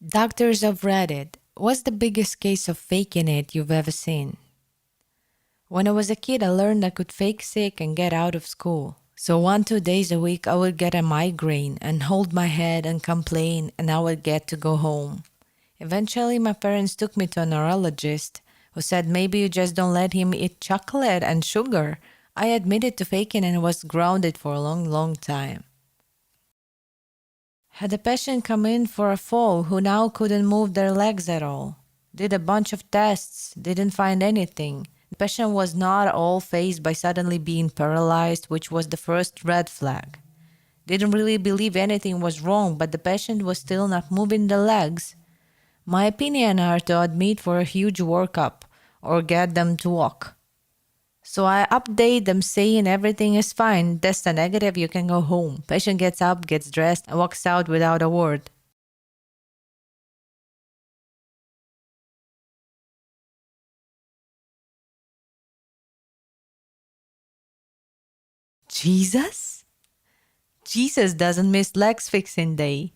Doctors of Reddit, what's the biggest case of faking it you've ever seen? When I was a kid, I learned I could fake sick and get out of school. So 1-2 days a week, I would get a migraine and hold my head and complain, and I would get to go home. Eventually, my parents took me to a neurologist who said maybe you just don't let him eat chocolate and sugar. I admitted to faking and was grounded for a long, long time. Had a patient come in for a fall who now couldn't move their legs at all. Did a bunch of tests, didn't find anything. The patient was not all phased by suddenly being paralyzed, which was the first red flag. Didn't really believe anything was wrong, but the patient was still not moving the legs. My opinion are to admit for a huge workup or get them to walk. So I update them saying everything is fine, test a negative, you can go home. Patient gets up, gets dressed, and walks out without a word. Jesus? Jesus doesn't miss legs fixing day.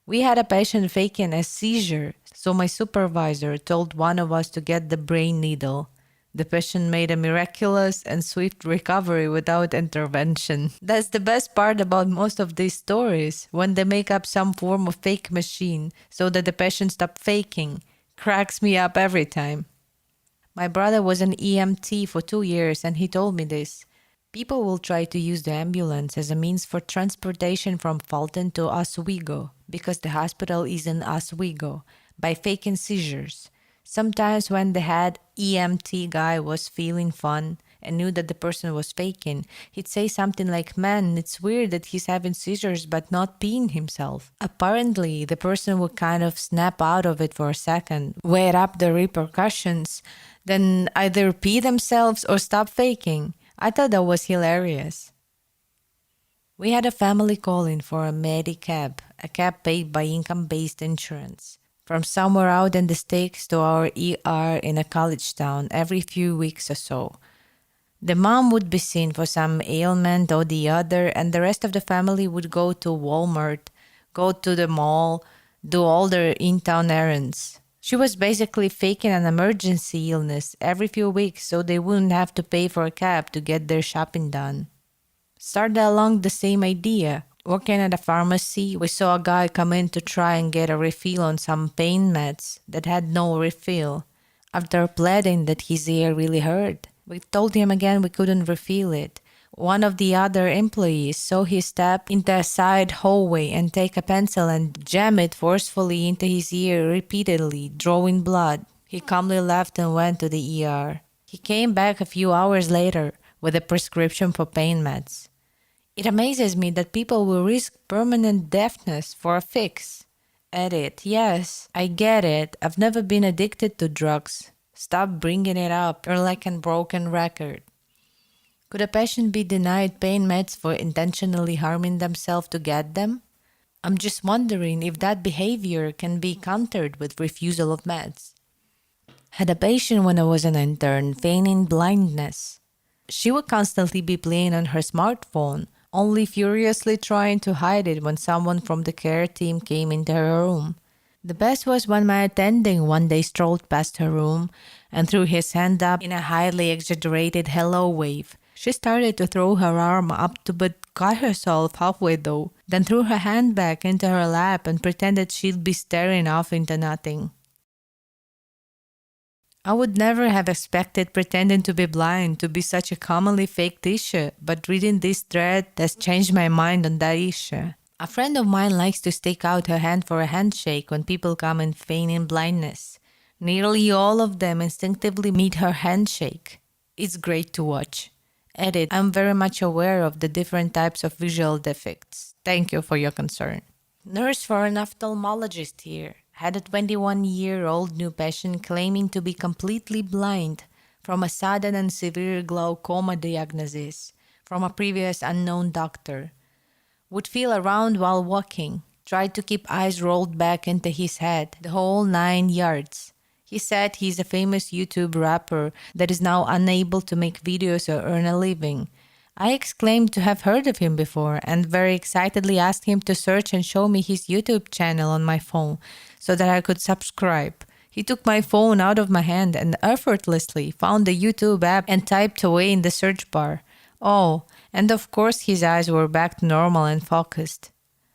We had a patient faking a seizure, so my supervisor told one of us to get the brain needle. The patient made a miraculous and swift recovery without intervention. That's the best part about most of these stories, when they make up some form of fake machine so that the patient stop faking. Cracks me up every time. My brother was an EMT for 2 years and he told me this. People will try to use the ambulance as a means for transportation from Fulton to Oswego because the hospital is in Oswego by faking seizures. Sometimes when the head EMT guy was feeling fun and knew that the person was faking, he'd say something like, "Man, it's weird that he's having seizures but not peeing himself." Apparently, the person would kind of snap out of it for a second, weigh up the repercussions, then either pee themselves or stop faking. I thought that was hilarious. We had a family call in for a Medicab, a cab paid by income-based insurance, from somewhere out in the sticks to our ER in a college town every few weeks or so. The mom would be seen for some ailment or the other, and the rest of the family would go to Walmart, go to the mall, do all their in-town errands. She was basically faking an emergency illness every few weeks so they wouldn't have to pay for a cab to get their shopping done. Started along the same idea. Working at a pharmacy, we saw a guy come in to try and get a refill on some pain meds that had no refill. After pleading that his ear really hurt, we told him again we couldn't refill it. One of the other employees saw him step into a side hallway and take a pencil and jam it forcefully into his ear repeatedly, drawing blood. He calmly left and went to the ER. He came back a few hours later with a prescription for pain meds. It amazes me that people will risk permanent deafness for a fix. Edit, yes, I get it. I've never been addicted to drugs. Stop bringing it up. You're like a broken record. Could a patient be denied pain meds for intentionally harming themselves to get them? I'm just wondering if that behavior can be countered with refusal of meds. Had a patient when I was an intern feigning blindness. She would constantly be playing on her smartphone, only furiously trying to hide it when someone from the care team came into her room. The best was when my attending one day strolled past her room and threw his hand up in a highly exaggerated hello wave. She started to throw her arm up to but caught herself halfway though, then threw her hand back into her lap and pretended she'd be staring off into nothing. I would never have expected pretending to be blind to be such a commonly faked issue, but reading this thread has changed my mind on that issue. A friend of mine likes to stick out her hand for a handshake when people come in feigning blindness. Nearly all of them instinctively meet her handshake. It's great to watch. Edit, I'm very much aware of the different types of visual defects. Thank you for your concern. Nurse for an ophthalmologist here. Had a 21-year-old new patient claiming to be completely blind from a sudden and severe glaucoma diagnosis from a previous unknown doctor. Would feel around while walking. Tried to keep eyes rolled back into his head, the whole 9 yards. He said he's a famous YouTube rapper that is now unable to make videos or earn a living. I exclaimed to have heard of him before and very excitedly asked him to search and show me his YouTube channel on my phone so that I could subscribe. He took my phone out of my hand and effortlessly found the YouTube app and typed away in the search bar. Oh, and of course his eyes were back to normal and focused.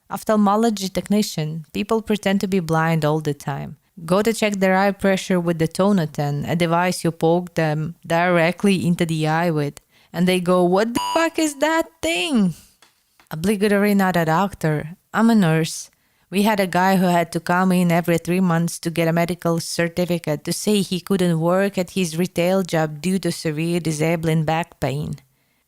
Ophthalmology technician, people pretend to be blind all the time. Go to check their eye pressure with the tonoton, a device you poke them directly into the eye with. And they go, "What the fuck is that thing?" Obligatory not a doctor. I'm a nurse. We had a guy who had to come in every 3 months to get a medical certificate to say he couldn't work at his retail job due to severe disabling back pain.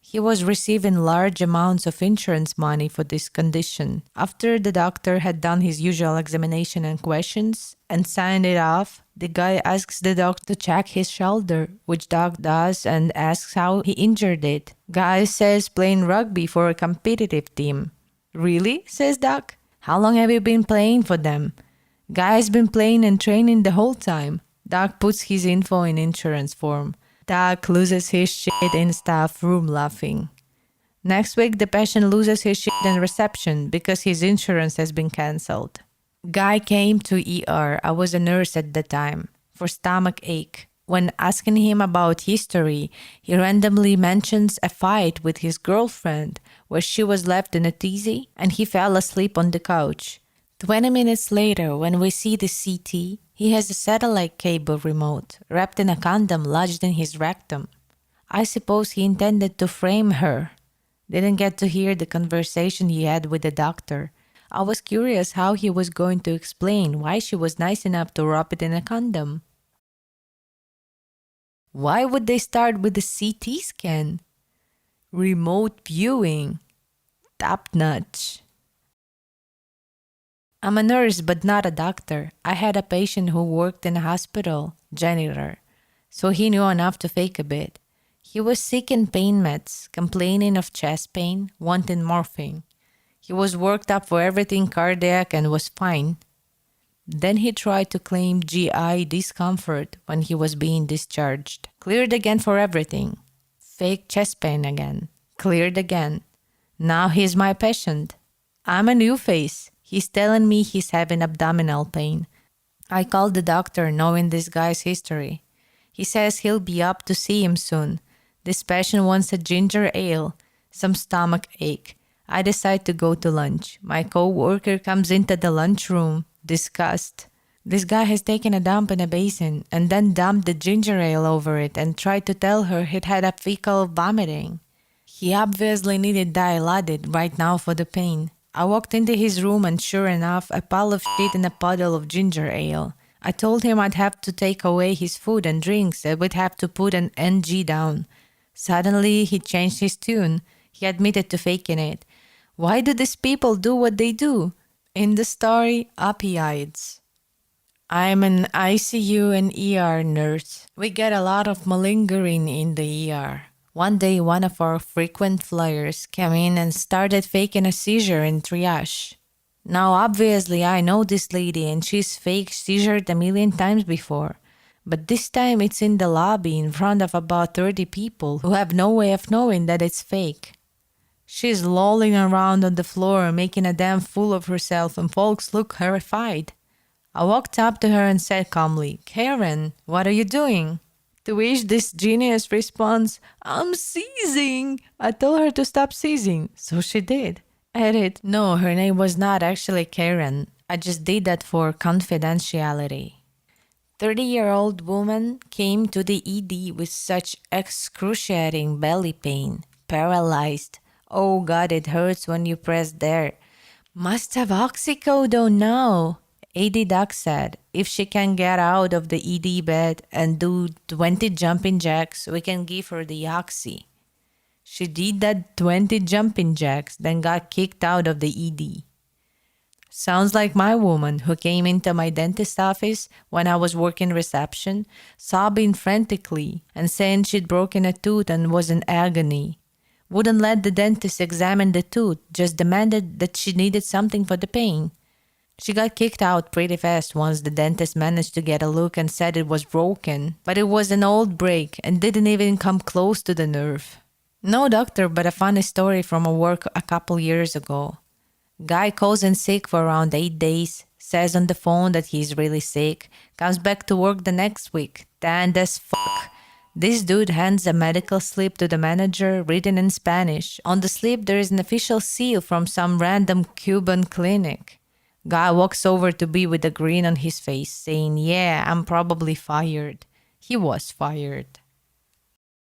He was receiving large amounts of insurance money for this condition. After the doctor had done his usual examination and questions and signed it off, the guy asks the doc to check his shoulder, which doc does and asks how he injured it. Guy says playing rugby for a competitive team. Really? Says doc. How long have you been playing for them? Guy's been playing and training the whole time. Doc puts his info in insurance form. Doc loses his shit in staff room laughing. Next week, the patient loses his shit in reception because his insurance has been cancelled. Guy came to ER, I was a nurse at the time, for stomach ache. When asking him about history, he randomly mentions a fight with his girlfriend where she was left in a tizzy and he fell asleep on the couch. 20 minutes later, when we see the CT, he has a satellite cable remote wrapped in a condom lodged in his rectum. I suppose he intended to frame her. Didn't get to hear the conversation he had with the doctor. I was curious how he was going to explain why she was nice enough to wrap it in a condom. Why would they start with the CT scan? Remote viewing. Top notch. I'm a nurse but not a doctor. I had a patient who worked in a hospital, janitor, so he knew enough to fake a bit. He was sick in pain meds, complaining of chest pain, wanting morphine. He was worked up for everything cardiac and was fine. Then he tried to claim GI discomfort when he was being discharged. Cleared again for everything. Fake chest pain again. Cleared again. Now he's my patient. I'm a new face. He's telling me he's having abdominal pain. I called the doctor knowing this guy's history. He says he'll be up to see him soon. This patient wants a ginger ale, some stomach ache. I decide to go to lunch. My co-worker comes into the lunchroom, disgust. This guy has taken a dump in a basin and then dumped the ginger ale over it and tried to tell her he'd had a fecal vomiting. He obviously needed Dilaudid right now for the pain. I walked into his room and sure enough, a pile of shit and a puddle of ginger ale. I told him I'd have to take away his food and drinks and we'd have to put an NG down. Suddenly, he changed his tune. He admitted to faking it. Why do these people do what they do? In the story, opioids. I'm an ICU and ER nurse. We get a lot of malingering in the ER. One day, one of our frequent flyers came in and started faking a seizure in triage. Now, obviously, I know this lady and she's fake seizured a million times before. But this time it's in the lobby in front of about 30 people who have no way of knowing that it's fake. She's lolling around on the floor, making a damn fool of herself, and folks look horrified. I walked up to her and said calmly, "Karen, what are you doing?" To which this genius responds, "I'm seizing." I told her to stop seizing, so she did. Edit. No, her name was not actually Karen. I just did that for confidentiality. 30-year-old woman came to the ED with such excruciating belly pain, paralyzed. Oh God, it hurts when you press there. Must have oxycodone now. AD doc said, if she can get out of the ED bed and do 20 jumping jacks, we can give her the oxy. She did that 20 jumping jacks, then got kicked out of the ED. Sounds like my woman who came into my dentist's office when I was working reception, sobbing frantically and saying she'd broken a tooth and was in agony. Wouldn't let the dentist examine the tooth, just demanded that she needed something for the pain. She got kicked out pretty fast once the dentist managed to get a look and said it was broken, but it was an old break and didn't even come close to the nerve. No doctor, but a funny story from a work a couple years ago. Guy calls in sick for around 8 days, says on the phone that he's really sick, comes back to work the next week, tanned as fuck. This dude hands a medical slip to the manager written in Spanish. On the slip, there is an official seal from some random Cuban clinic. Guy walks over to be with a grin on his face, saying, "Yeah, I'm probably fired." He was fired.